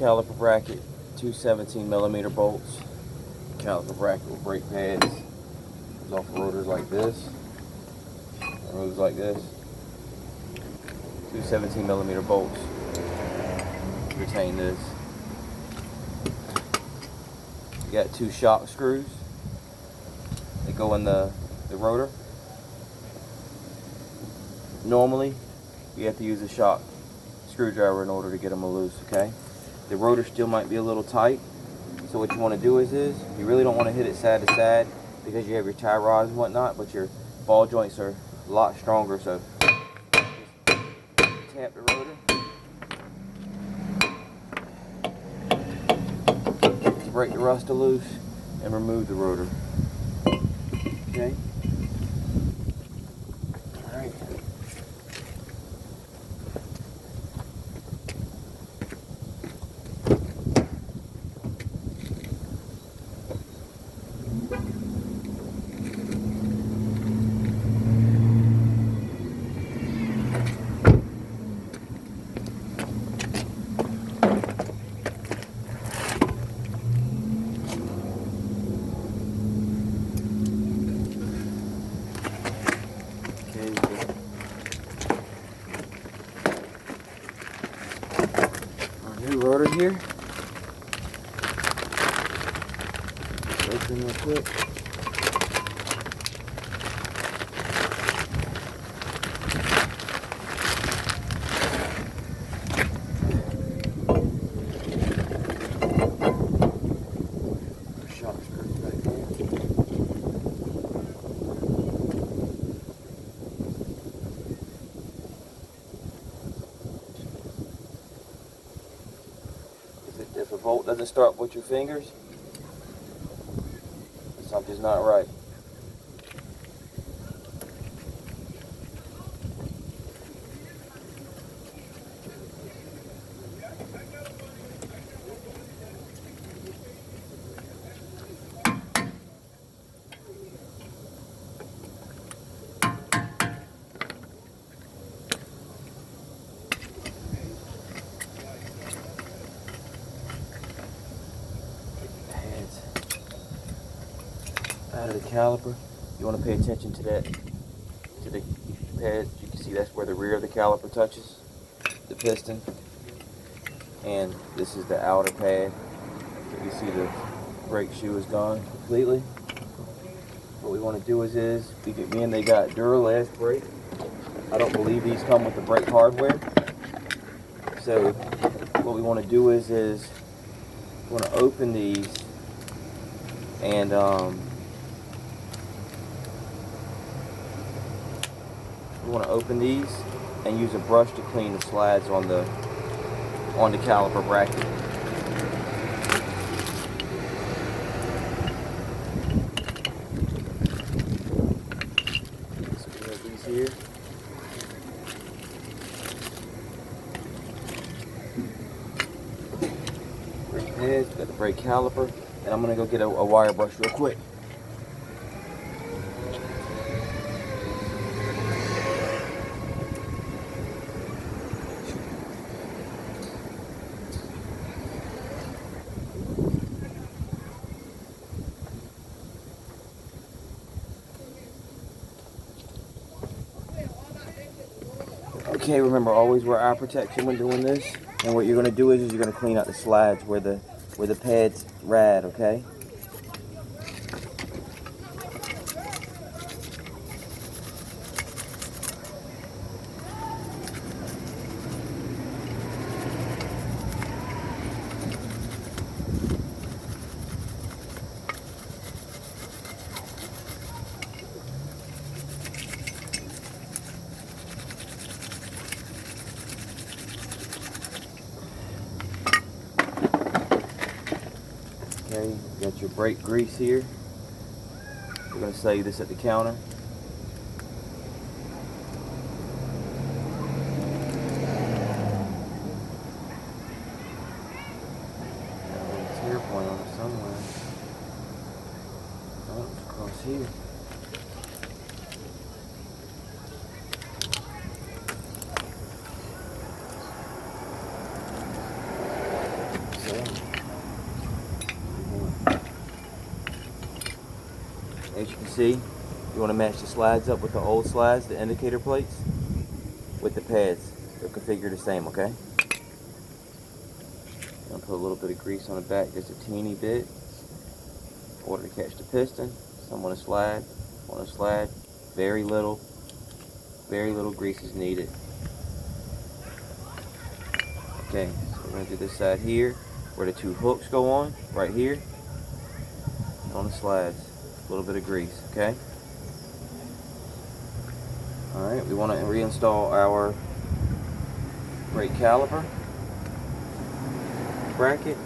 caliper bracket, two 17mm bolts. Caliper bracket with brake pads. Goes off rotors like this. It moves like this. Two 17mm bolts retain this. You got two shock screws that go in the rotor. Normally, you have to use a shock screwdriver in order to get them loose, okay? The rotor still might be a little tight, so what you want to do is you really don't want to hit it side to side because you have your tie rods and whatnot, but your ball joints are a lot stronger, so just tap the rotor to break the rust loose and remove the rotor. Okay? Alright. New rotor here. Open real quick. Shock screws back here. If a bolt doesn't start with your fingers, something's not right. Out of the caliper, you want to pay attention to that, to the pad. You can see that's where the rear of the caliper touches the piston, and this is the outer pad. You see the brake shoe is gone completely. What we want to do is again, they got Duralast brake. I don't believe these come with the brake hardware. So what we want to do is we want to open these and we want to open these and use a brush to clean the slides on the caliper bracket. So we have these here. Brake pads, got the brake caliper, and I'm going to go get a wire brush real quick. Okay, remember, always wear eye protection when doing this. And what you're going to do is you're going to clean out the slides where the pads rad, okay? Okay, you got your brake grease here. We're going to save this at the counter. Got a tear point on it somewhere. Oh, it's across here. see, you want to match the slides up with the old slides, the indicator plates, with the pads. They're configured the same, okay? I'm going to put a little bit of grease on the back, just a teeny bit, in order to catch the piston. So I'm going to slide, very little grease is needed. Okay, so we're going to do this side here, where the two hooks go on, right here, on the slides. A little bit of grease, okay? Alright, we want to reinstall our brake caliper bracket.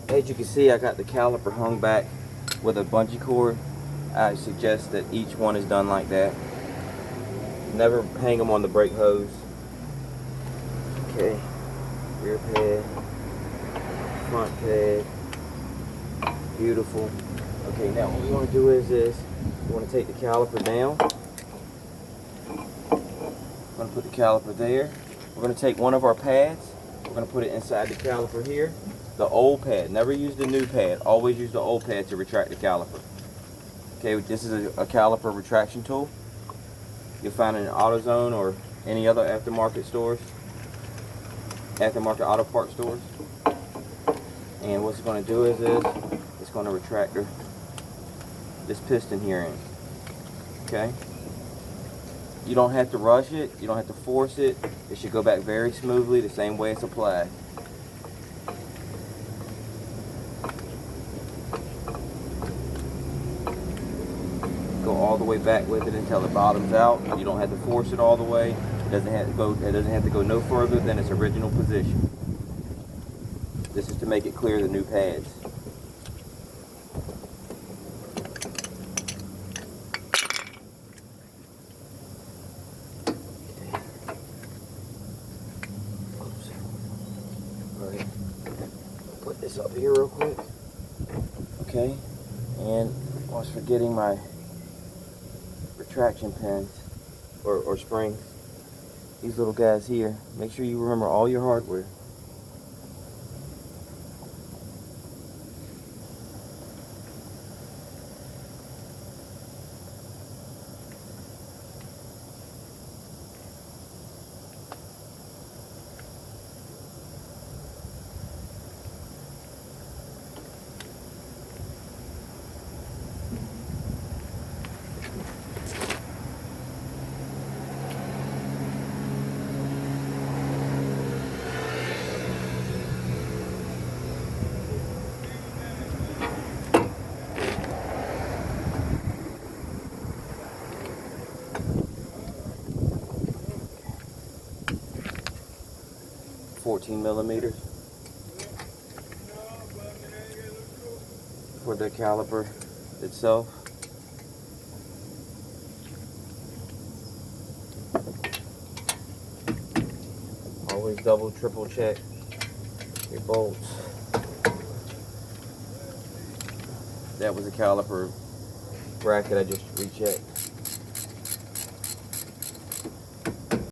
As you can see, I got the caliper hung back with a bungee cord. I suggest that each one is done like that. Never hang them on the brake hose. Okay, rear pad, front pad, beautiful. Okay, now what we want to do is this. We want to take the caliper down. We're going to put the caliper there. We're going to take one of our pads. We're going to put it inside the caliper here. The old pad. Never use the new pad. Always use the old pad to retract the caliper. Okay, this is a caliper retraction tool. You'll find it in AutoZone or any other aftermarket stores, aftermarket auto part stores. And what it's going to do is this. It's going to retract this piston here in. Okay. You don't have to rush it. You don't have to force it. It should go back very smoothly, the same way it's applied. Go all the way back with it until it bottoms out. You don't have to force it all the way. It doesn't have to go no further than its original position. This is to make it clear the new pads. Alright. Put this up here real quick. Okay. And I was forgetting my retraction pins or springs. These little guys here. Make sure you remember all your hardware. $14mm for the caliper itself. Always double, triple check your bolts. That was a caliper bracket I just rechecked.